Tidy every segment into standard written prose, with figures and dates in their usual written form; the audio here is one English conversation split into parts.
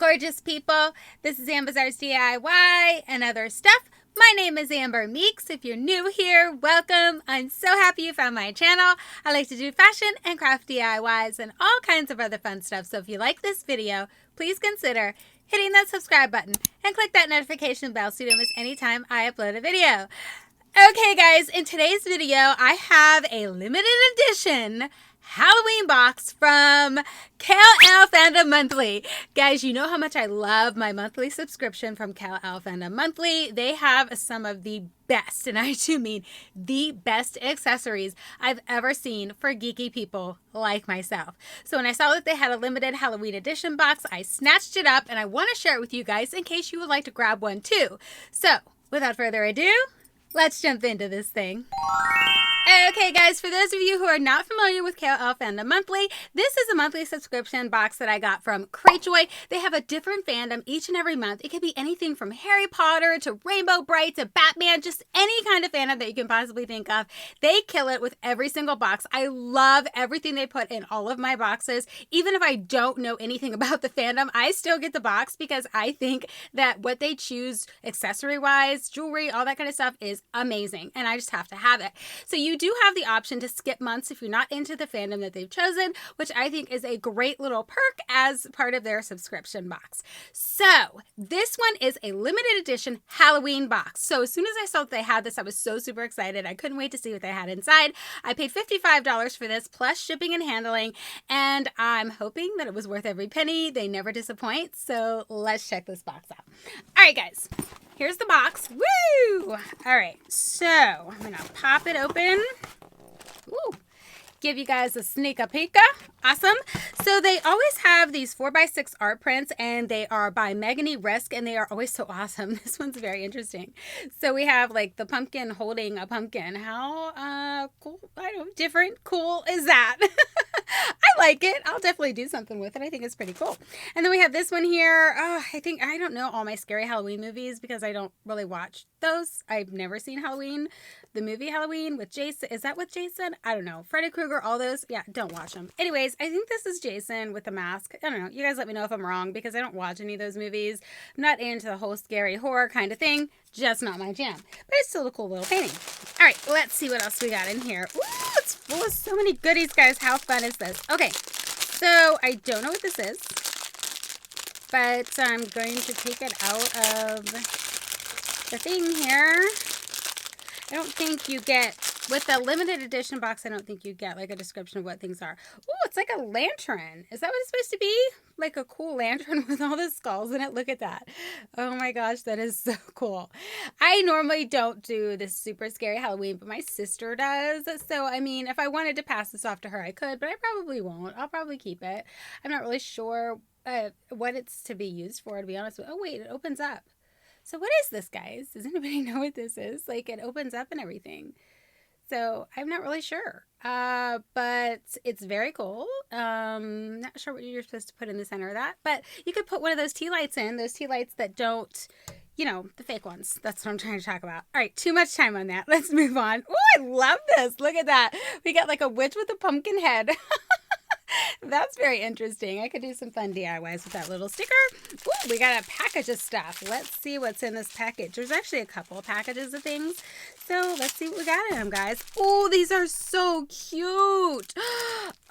gorgeous people? This is Amber's DIY and other stuff. My name is Amber Meeks. If you're new here, welcome. I'm so happy you found my channel. I like to do fashion and craft DIYs and all kinds of other fun stuff. So if you like this video, please consider hitting that subscribe button and click that notification bell so you don't miss any time I upload a video. Okay guys, in today's video, I have a limited edition Halloween box from Kal Elle Fandom Monthly. Guys, you know how much I love my monthly subscription from Kal Elle Fandom Monthly. They have some of the best, and I do mean the best accessories I've ever seen for geeky people like myself. So when I saw that they had a limited Halloween edition box, I snatched it up and I want to share it with you guys in case you would like to grab one too. So without further ado, let's jump into this thing. Okay guys, for those of you who are not familiar with Kal Elle Fandom Monthly, this is a monthly subscription box that I got from Cratejoy. They have a different fandom each and every month. It could be anything from Harry Potter to Rainbow Bright to Batman, just any kind of fandom that you can possibly think of. They kill it with every single box. I love everything they put in all of my boxes. Even if I don't know anything about the fandom, I still get the box because I think that what they choose accessory-wise, jewelry, all that kind of stuff is amazing. And I just have to have it. So you do have the option to skip months if you're not into the fandom that they've chosen, which I think is a great little perk as part of their subscription box. So this one is a limited edition Halloween box. So as soon as I saw that they had this, I was so super excited. I couldn't wait to see what they had inside. I paid $55 for this plus shipping and handling, and I'm hoping that it was worth every penny. They never disappoint. So let's check this box out. All right, guys. Here's the box. Woo! All right, so I'm going to pop it open. Ooh. Give you guys a sneak-a-peek. Awesome. So they always have these 4x6 art prints, and they are by Megany Risk, and they are always so awesome. This one's very interesting. So we have like the pumpkin holding a pumpkin. How cool, I don't know, different, cool is that? I like it. I'll definitely do something with it. I think it's pretty cool. And then we have this one here. Oh, I don't know all my scary Halloween movies because I don't really watch those. I've never seen Halloween, the movie Halloween with Jason. Is that with Jason? I don't know. Freddy Krueger, all those. Yeah, don't watch them. Anyways, I think this is Jason with the mask. I don't know. You guys let me know if I'm wrong because I don't watch any of those movies. I'm not into the whole scary horror kind of thing. Just not my jam. But it's still a cool little painting. All right, let's see what else we got in here. Ooh, it's full of so many goodies, guys. How fun is this? Okay, so I don't know what this is, but I'm going to take it out of the thing here. I don't think you get, with the limited edition box, I don't think you get like a description of what things are. Oh, it's like a lantern. Is that what it's supposed to be? Like a cool lantern with all the skulls in it. Look at that. Oh my gosh, that is so cool. I normally don't do this super scary Halloween, but my sister does. So, I mean, if I wanted to pass this off to her, I could, but I probably won't. I'll probably keep it. I'm not really sure what it's to be used for, to be honest with you. Oh, wait, it opens up. So what is this, guys? Does anybody know what this is? Like, it opens up and everything. So I'm not really sure, but it's very cool. Not sure what you're supposed to put in the center of that, but you could put one of those tea lights in, those tea lights that don't, you know, the fake ones. That's what I'm trying to talk about. All right, too much time on that. Let's move on. Oh, I love this. Look at that. We got like a witch with a pumpkin head. That's very interesting. I could do some fun DIYs with that little sticker. Ooh, we got a package of stuff. Let's see what's in this package. There's actually a couple of packages of things. So let's see what we got in them, guys. Oh, these are so cute.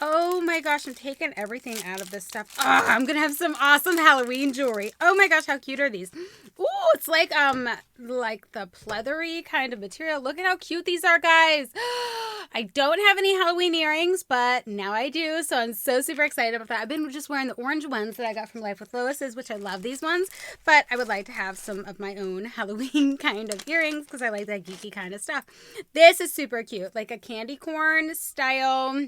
Oh my gosh, I'm taking everything out of this stuff. Oh, I'm going to have some awesome Halloween jewelry. Oh my gosh, how cute are these? Oh, it's like the pleathery kind of material. Look at how cute these are, guys. I don't have any Halloween earrings, but now I do. So I'm so super excited about that. I've been just wearing the orange ones that I got from Life with Lois's, which I love these ones. But I would like to have some of my own Halloween kind of earrings because I like that geeky kind of stuff. This is super cute. Like a candy corn style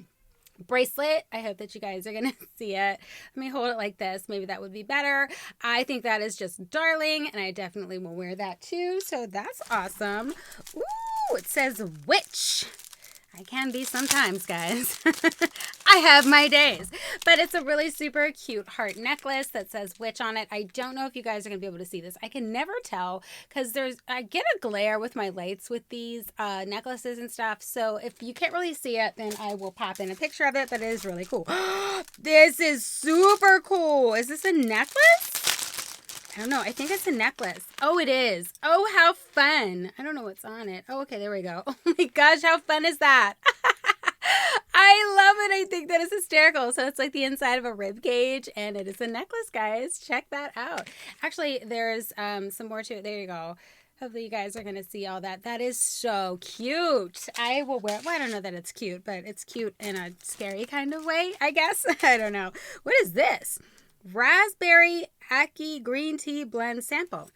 bracelet. I hope that you guys are going to see it. Let me hold it like this. Maybe that would be better. I think that is just darling, and I definitely will wear that too. So that's awesome. Ooh, it says witch. I can be sometimes, guys. I have my days. But it's a really super cute heart necklace that says witch on it. I don't know if you guys are going to be able to see this. I can never tell because I get a glare with my lights with these necklaces and stuff. So if you can't really see it, then I will pop in a picture of it. But it is really cool. This is super cool. Is this a necklace? I don't know. I think it's a necklace. Oh, it is. Oh, how fun. I don't know what's on it. Oh, okay, there we go. Oh my gosh, how fun is that? I love it. I think that is hysterical. So it's like the inside of a rib cage, and it is a necklace, guys. Check that out. Actually, there's some more to it. There you go. Hopefully you guys are going to see all that. That is so cute. I will wear it. Well, I don't know that it's cute, but it's cute in a scary kind of way, I guess. I don't know. What is this? Raspberry Ackee green tea blend sample.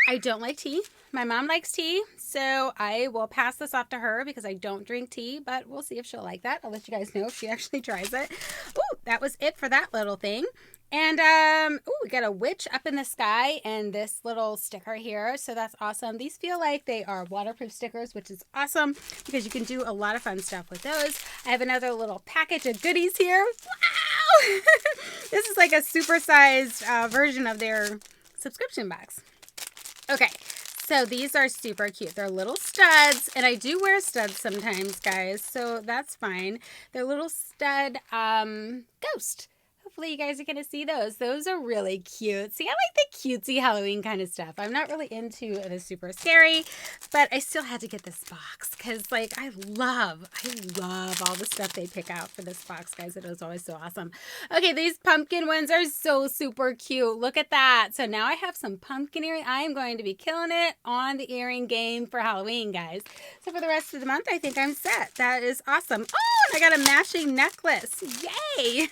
I don't like tea. My mom likes tea, so I will pass this off to her because I don't drink tea, but we'll see if she'll like that. I'll let you guys know if she actually tries it. Ooh, that was it for that little thing. And, ooh, we got a witch up in the sky and this little sticker here. So that's awesome. These feel like they are waterproof stickers, which is awesome because you can do a lot of fun stuff with those. I have another little package of goodies here. Wow! This is like a supersized version of their subscription box. Okay. So these are super cute. They're little studs, and I do wear studs sometimes, guys, so that's fine. They're little stud ghost. Hopefully you guys are going to see those. Those are really cute. See, I like the cutesy Halloween kind of stuff. I'm not really into the super scary, but I still had to get this box because, like, I love all the stuff they pick out for this box, guys. It was always so awesome. Okay, these pumpkin ones are so super cute. Look at that. So now I have some pumpkin earring. I am going to be killing it on the earring game for Halloween, guys. So for the rest of the month, I think I'm set. That is awesome. Oh, and I got a matching necklace. Yay!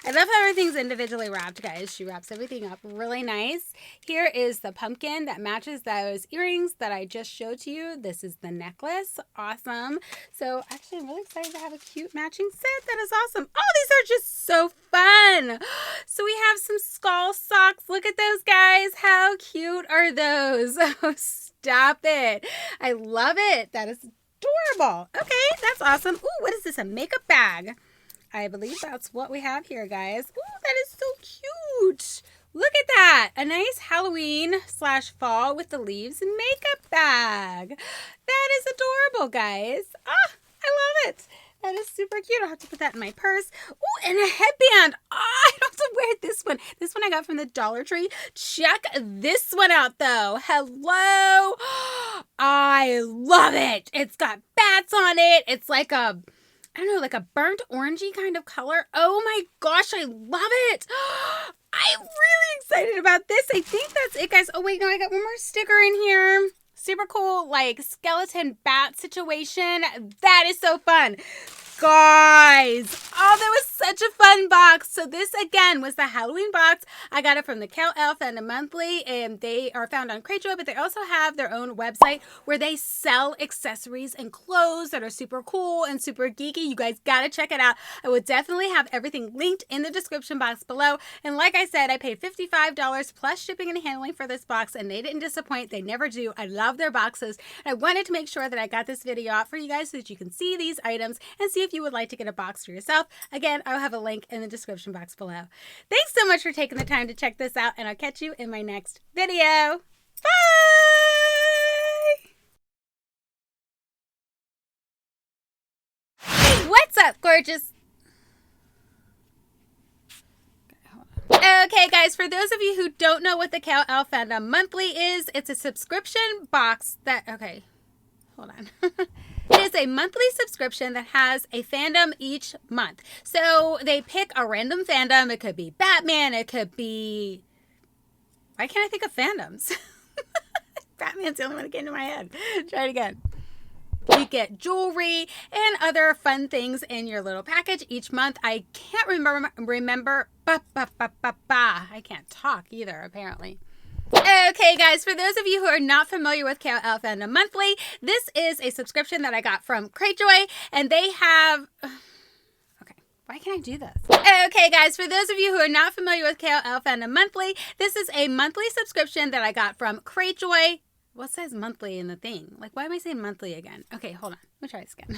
I love how everything's individually wrapped, guys. She wraps everything up really nice. Here is the pumpkin that matches those earrings that I just showed to you. This is the necklace. Awesome. So actually, I'm really excited to have a cute matching set. That is awesome. Oh, these are just so fun. So we have some skull socks. Look at those, guys. How cute are those? Oh, stop it. I love it. That is adorable. Okay, that's awesome. Ooh, what is this? A makeup bag. I believe that's what we have here, guys. Ooh, that is so cute. Look at that. A nice Halloween / fall with the leaves and makeup bag. That is adorable, guys. Ah, I love it. That is super cute. I'll have to put that in my purse. Ooh, and a headband. Oh, I don't have to wear this one. This one I got from the Dollar Tree. Check this one out, though. Hello. I love it. It's got bats on it. It's like a... I don't know, like a burnt orangey kind of color. Oh my gosh, I love it. I'm really excited about this. I think that's it, guys. Oh wait, no, I got one more sticker in here. Super cool, like skeleton bat situation. That is so fun. Guys, oh, that was such a fun box. So this, again, was the Halloween box. I got it from the Kal Elle Fandom Monthly, and they are found on Cratejoy, but they also have their own website where they sell accessories and clothes that are super cool and super geeky. You guys got to check it out. I would definitely have everything linked in the description box below. And like I said, I paid $55 plus shipping and handling for this box, and they didn't disappoint. They never do. I love their boxes. And I wanted to make sure that I got this video out for you guys so that you can see these items and see if you would like to get a box for yourself. Again, I'll have a link in the description box below. Thanks so much for taking the time to check this out, and I'll catch you in my next video. Bye! What's up, gorgeous? Okay, guys, for those of you who don't know what the Kal Elle Fandom Monthly is, it's a subscription box that... Okay, hold on. It is a monthly subscription that has a fandom each month. So they pick a random fandom. It could be Batman. It could be... Why can't I think of fandoms? Batman's the only one that came to my head. Try it again. You get jewelry and other fun things in your little package each month. I can't remember. I can't talk either, apparently. Okay, guys, for those of you who are not familiar with Kal Elle Fandom Monthly, this is a subscription that I got from Cratejoy, and they have... Okay, why can't I do this? Okay, guys, for those of you who are not familiar with Kal Elle Fandom Monthly, this is a monthly subscription that I got from Cratejoy. What says monthly in the thing? Like, why am I saying monthly again? Okay, hold on. Let me try this again.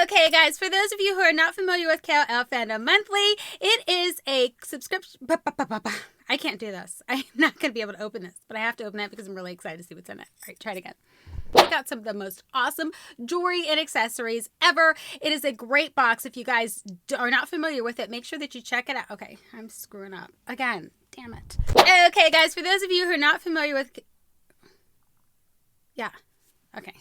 Okay, guys, for those of you who are not familiar with Kal Elle Fandom Monthly, it is a subscription... I can't do this. I'm not going to be able to open this, but I have to open it because I'm really excited to see what's in it. All right, try it again. I got some of the most awesome jewelry and accessories ever. It is a great box. If you guys are not familiar with it, make sure that you check it out. Okay, I'm screwing up again. Damn it. Okay, guys, for those of you who are not familiar with... Yeah, okay.